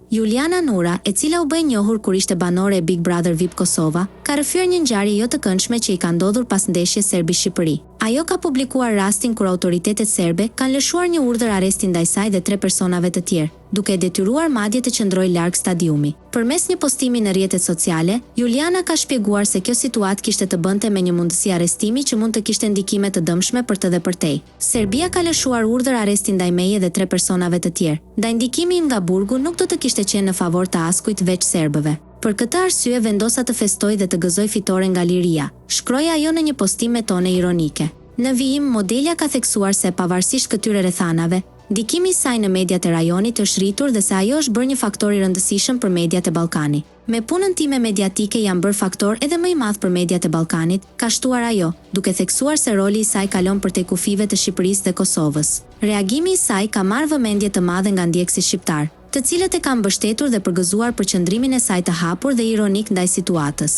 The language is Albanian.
Juliana Nura, e cila u bë e njohur kur ishte banore e Big Brother VIP Kosova, ka rrëfyer një ngjarje jo të këndshme që i ka ndodhur pas ndeshjes Serbi-Shqipëri. Ajo ka publikuar rastin kur autoritetet serbe kanë lëshuar një urdhër arresti ndaj saj dhe 3 personave të tjerë, duke e detyruar madje të qëndrojë larg stadiumi. Përmes një postimi në rrjetet sociale, Juliana ka shpjeguar se kjo situatë kishte të bënte me një mundësi arrestimi që mund të kishte ndikime të dëmshme për të dhe për tej. Serbia ka lëshuar urdhër arresti ndaj meje dhe 3 personave të tjerë. Ndaj ndikimi nga burgu nuk do të kishte qenë në favor të askujt veç serbëve. Për këtë arsye vendosa të festoj dhe të gëzoj fitore nga liria, shkroi ajo në një postim me tone ironike. Në vijim, modelja ka theksuar se pavarësisht këtyre rrethanave, ndikimi i saj në mediat e rajonit është rritur dhe se ajo është bërë një faktor i rëndësishëm për mediat e Ballkanit. Me punën time mediatike jam bërë faktor edhe më i madh për mediat e Ballkanit, ka shtuar ajo, duke theksuar se roli i saj kalon përtej kufive të Shqipërisë dhe Kosovës. Reagimi i saj ka marrë vëmendje të madhe nga ndjekësit shqiptar, të cilët e kanë mbështetur dhe përgëzuar për qëndrimin e saj të hapur dhe ironik ndaj situatës.